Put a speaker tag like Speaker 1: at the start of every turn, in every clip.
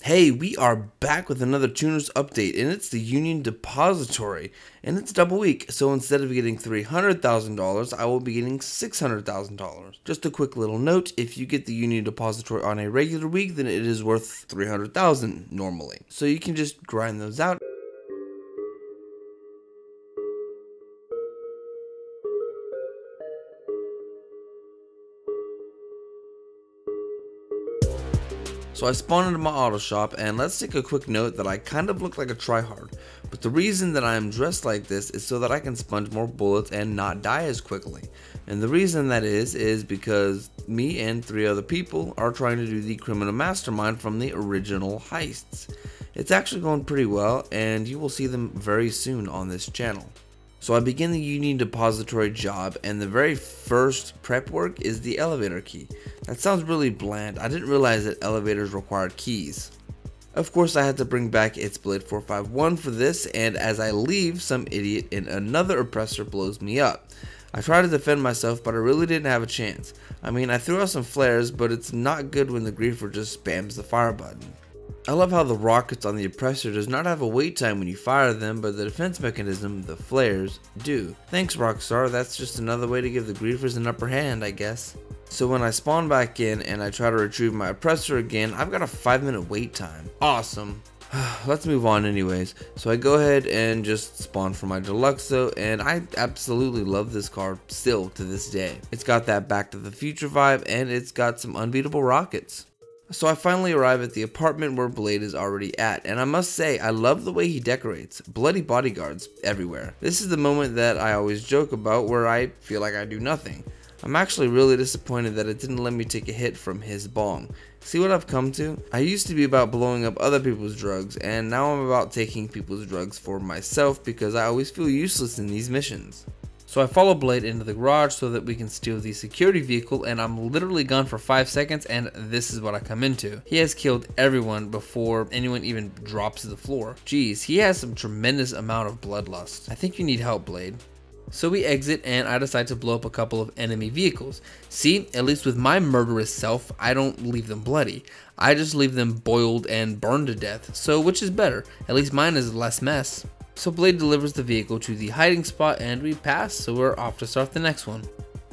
Speaker 1: Hey, we are back with another Tuners update, and it's the Union Depository, and it's double week, so instead of getting $300,000, I will be getting $600,000. Just a quick little note, if you get the Union Depository on a regular week, then it is worth $300,000 normally. So you can just grind those out. So I spawned into my auto shop, and let's take a quick note that I kind of look like a tryhard, but the reason that I am dressed like this is so that I can sponge more bullets and not die as quickly. And the reason that is because me and 3 other people are trying to do the criminal mastermind from the original heists. It's actually going pretty well, and you will see them very soon on this channel. So I begin the Union Depository job, and the very first prep work is the elevator key. That sounds really bland. I didn't realize that elevators required keys. Of course, I had to bring back its Blade 451 for this, and as I leave, some idiot in another oppressor blows me up. I try to defend myself, but I really didn't have a chance. I mean, I threw out some flares, but it's not good when the griefer just spams the fire button. I love how the rockets on the oppressor does not have a wait time when you fire them, but the defense mechanism, the flares, do. Thanks Rockstar, that's just another way to give the griefers an upper hand, I guess. So when I spawn back in and I try to retrieve my oppressor again, I've got a 5-minute wait time. Awesome. Let's move on anyways. So I go ahead and just spawn for my Deluxo, and I absolutely love this car still to this day. It's got that Back to the Future vibe, and it's got some unbeatable rockets. So I finally arrive at the apartment where Blade is already at, and I must say I love the way he decorates. Bloody bodyguards everywhere. This is the moment that I always joke about where I feel like I do nothing. I'm actually really disappointed that it didn't let me take a hit from his bong. See what I've come to? I used to be about blowing up other people's drugs, and now I'm about taking people's drugs for myself because I always feel useless in these missions. So I follow Blade into the garage so that we can steal the security vehicle, and I'm literally gone for 5 seconds, and this is what I come into. He has killed everyone before anyone even drops to the floor. Jeez, he has some tremendous amount of bloodlust. I think you need help, Blade. So we exit, and I decide to blow up a couple of enemy vehicles. See, at least with my murderous self, I don't leave them bloody. I just leave them boiled and burned to death. So which is better? At least mine is less mess. So Blade delivers the vehicle to the hiding spot, and we pass, so we're off to start the next one.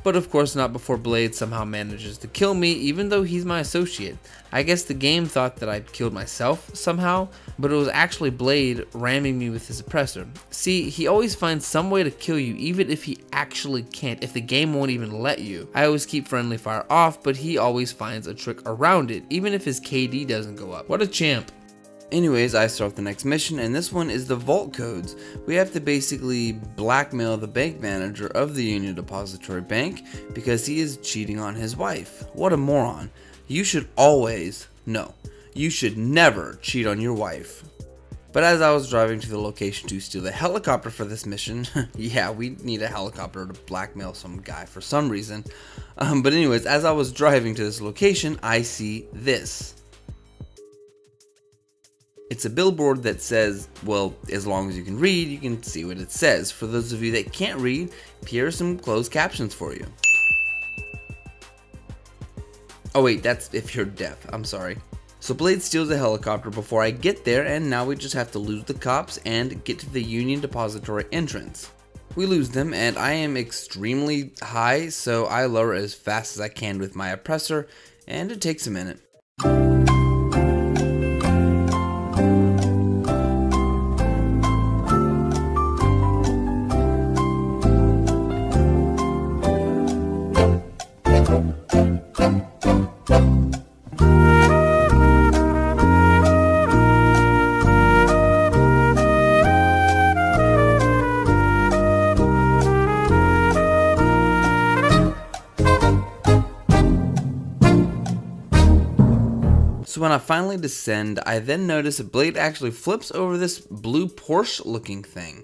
Speaker 1: But of course not before Blade somehow manages to kill me, even though he's my associate. I guess the game thought that I'd killed myself somehow, but it was actually Blade ramming me with his oppressor. See, he always finds some way to kill you, even if he actually can't, if the game won't even let you. I always keep friendly fire off, but he always finds a trick around it, even if his KD doesn't go up. What a champ. Anyways, I start the next mission, and this one is the vault codes. We have to basically blackmail the bank manager of the Union Depository Bank because he is cheating on his wife. What a moron. You should always, no, you should never cheat on your wife. But as I was driving to the location to steal the helicopter for this mission, yeah, we need a helicopter to blackmail some guy for some reason. But anyways, as I was driving to this location, I see this. It's a billboard that says, well, as long as you can read, you can see what it says. For those of you that can't read, here are some closed captions for you. Oh wait, that's if you're deaf, I'm sorry. So Blade steals a helicopter before I get there, and now we just have to lose the cops and get to the Union Depository entrance. We lose them, and I am extremely high, so I lower as fast as I can with my oppressor, and it takes a minute. So when I finally descend, I then notice that Blade actually flips over this blue Porsche looking thing.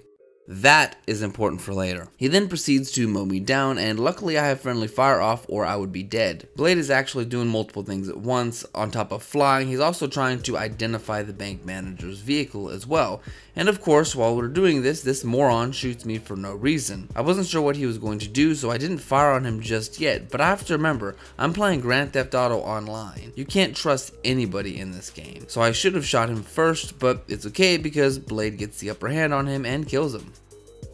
Speaker 1: That is important for later. He then proceeds to mow me down, and luckily I have friendly fire off or I would be dead. Blade is actually doing multiple things at once. On top of flying, he's also trying to identify the bank manager's vehicle as well. And of course, while we're doing this, this moron shoots me for no reason. I wasn't sure what he was going to do, so I didn't fire on him just yet, but I have to remember, I'm playing Grand Theft Auto Online. You can't trust anybody in this game. So I should have shot him first, but it's okay because Blade gets the upper hand on him and kills him.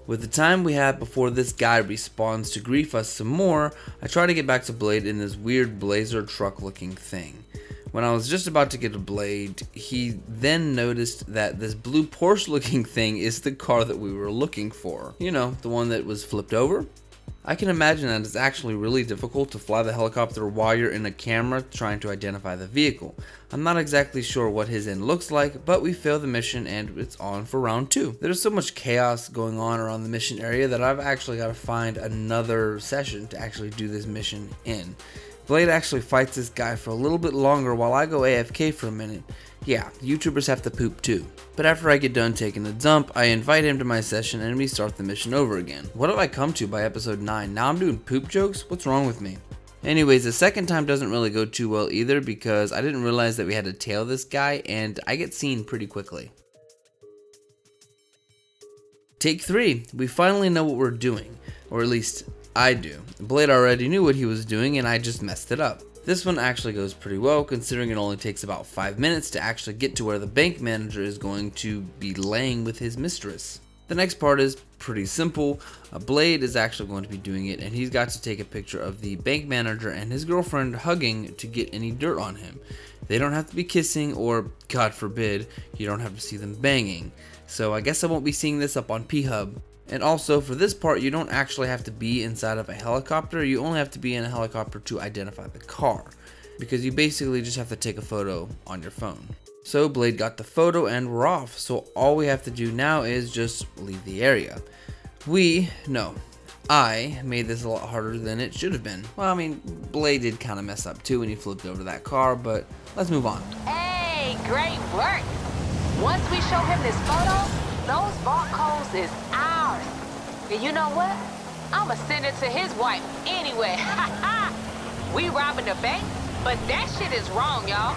Speaker 1: With the time we have before this guy respawns to grief us some more, I try to get back to Blade in this weird blazer truck looking thing. When I was just about to get a Blade, he then noticed that this blue Porsche looking thing is the car that we were looking for. You know, the one that was flipped over. I can imagine that it's actually really difficult to fly the helicopter while you're in a camera trying to identify the vehicle. I'm not exactly sure what his end looks like, but we failed the mission and it's on for round 2. There's so much chaos going on around the mission area that I've actually got to find another session to actually do this mission in. Blade actually fights this guy for a little bit longer while I go AFK for a minute. Yeah, YouTubers have to poop too. But after I get done taking a dump, I invite him to my session and we start the mission over again. What have I come to by episode 9? Now I'm doing poop jokes? What's wrong with me? Anyways, the second time doesn't really go too well either because I didn't realize that we had to tail this guy and I get seen pretty quickly. Take 3. We finally know what we're doing, or at least I do. Blade already knew what he was doing and I just messed it up. This one actually goes pretty well considering it only takes about 5 minutes to actually get to where the bank manager is going to be laying with his mistress. The next part is pretty simple. Blade is actually going to be doing it and he's got to take a picture of the bank manager and his girlfriend hugging to get any dirt on him. They don't have to be kissing or, God forbid, you don't have to see them banging. So I guess I won't be seeing this up on P-Hub. And also for this part, you don't actually have to be inside of a helicopter, you only have to be in a helicopter to identify the car, because you basically just have to take a photo on your phone. So Blade got the photo and we're off, so all we have to do now is just leave the area. I made this a lot harder than it should have been. Well, I mean, Blade did kind of mess up too when he flipped over that car, but let's move on.
Speaker 2: Hey, great work! Once we show him this photo, those vault codes is ours. And you know what? I'ma send it to his wife anyway. We robbing the bank, but that shit is wrong, y'all.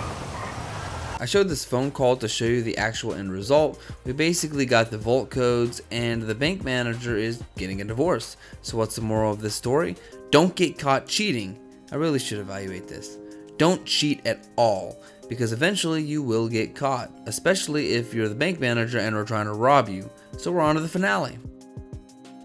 Speaker 1: I showed this phone call to show you the actual end result. We basically got the vault codes and the bank manager is getting a divorce. So what's the moral of this story? Don't get caught cheating. I really should evaluate this. Don't cheat at all, because eventually you will get caught, especially if you're the bank manager and we're trying to rob you. So we're on to the finale.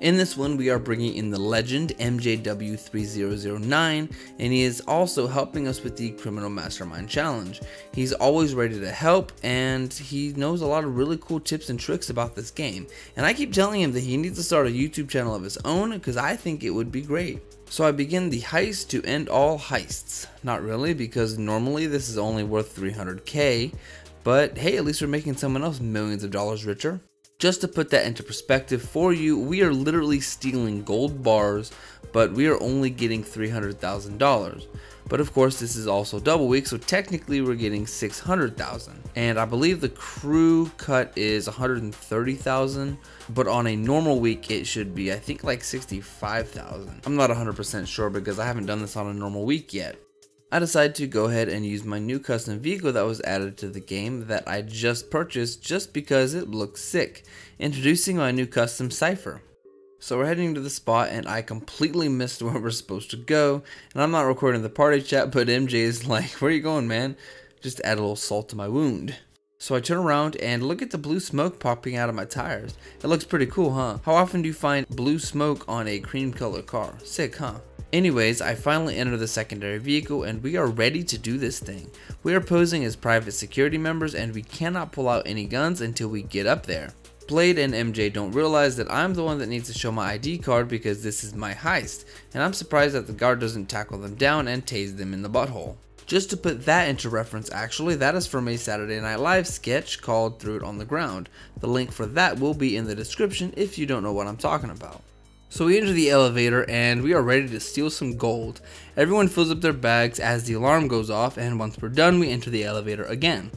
Speaker 1: In this one, we are bringing in the legend MJW3009, and he is also helping us with the Criminal Mastermind Challenge. He's always ready to help, and he knows a lot of really cool tips and tricks about this game. And I keep telling him that he needs to start a YouTube channel of his own, because I think it would be great. So I begin the heist to end all heists. Not really, because normally this is only worth 300k, but hey, at least we're making someone else millions of dollars richer. Just to put that into perspective for you, we are literally stealing gold bars, but we are only getting $300,000. But of course, this is also double week, so technically we're getting $600,000. And I believe the crew cut is $130,000, but on a normal week it should be, I think, like $65,000. I'm not 100% sure because I haven't done this on a normal week yet. I decided to go ahead and use my new custom vehicle that was added to the game that I just purchased just because it looks sick. Introducing my new custom Cypher. So we're heading to the spot and I completely missed where we're supposed to go, and I'm not recording the party chat, but MJ is like, where are you going, man? Just to add a little salt to my wound. So I turn around and look at the blue smoke popping out of my tires. It looks pretty cool, huh? How often do you find blue smoke on a cream colored car? Sick, huh? Anyways, I finally enter the secondary vehicle and we are ready to do this thing. We are posing as private security members and we cannot pull out any guns until we get up there. Blade and MJ don't realize that I'm the one that needs to show my ID card because this is my heist, and I'm surprised that the guard doesn't tackle them down and tase them in the butthole. Just to put that into reference, actually, that is from a Saturday Night Live sketch called Threw It on the Ground. The link for that will be in the description if you don't know what I'm talking about. So we enter the elevator and we are ready to steal some gold. Everyone fills up their bags as the alarm goes off, and once we're done we enter the elevator again.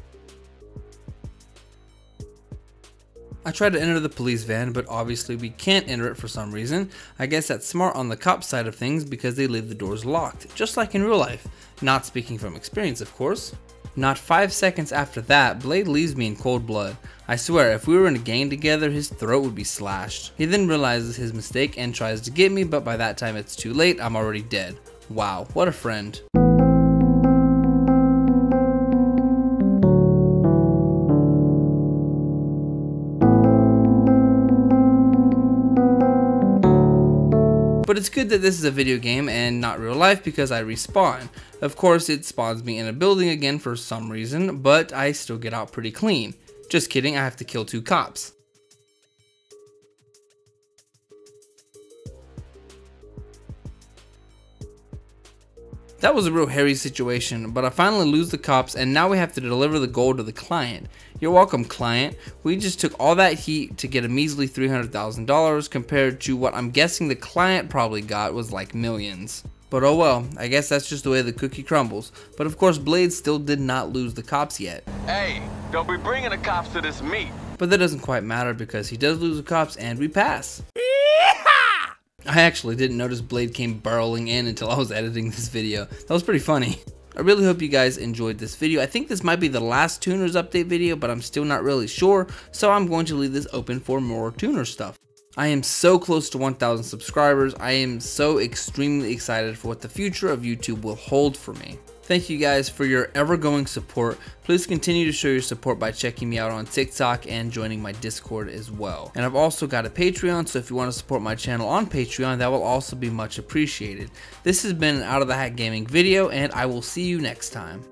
Speaker 3: I try to enter the police van, but obviously we can't enter it for some reason. I guess that's smart on the cop side of things because they leave the doors locked, just like in real life. Not speaking from experience, of course. Not 5 seconds after that, Blade leaves me in cold blood. I swear, if we were in a gang together, his throat would be slashed. He then realizes his mistake and tries to get me, but by that time it's too late, I'm already dead. Wow, what a friend. But it's good that this is a video game and not real life because I respawn. Of course, it spawns me in a building again for some reason, but I still get out pretty clean. Just kidding, I have to kill 2 cops. That was a real hairy situation, but I finally lose the cops and now we have to deliver the gold to the client. You're welcome, client. We just took all that heat to get a measly $300,000 compared to what I'm guessing the client probably got was like millions. But oh well, I guess that's just the way the cookie crumbles. But of course Blade still did not lose the cops yet.
Speaker 4: Hey, don't be bringing the cops to this meet.
Speaker 3: But that doesn't quite matter because he does lose the cops and we pass. I actually didn't notice Blade came barreling in until I was editing this video. That was pretty funny. I really hope you guys enjoyed this video. I think this might be the last Tuners update video, but I'm still not really sure, so I'm going to leave this open for more Tuner stuff. I am so close to 1,000 subscribers. I am so extremely excited for what the future of YouTube will hold for me. Thank you guys for your ever-going support. Please continue to show your support by checking me out on TikTok and joining my Discord as well. And I've also got a Patreon, so if you want to support my channel on Patreon, that will also be much appreciated. This has been an Out of the Hat Gaming video, and I will see you next time.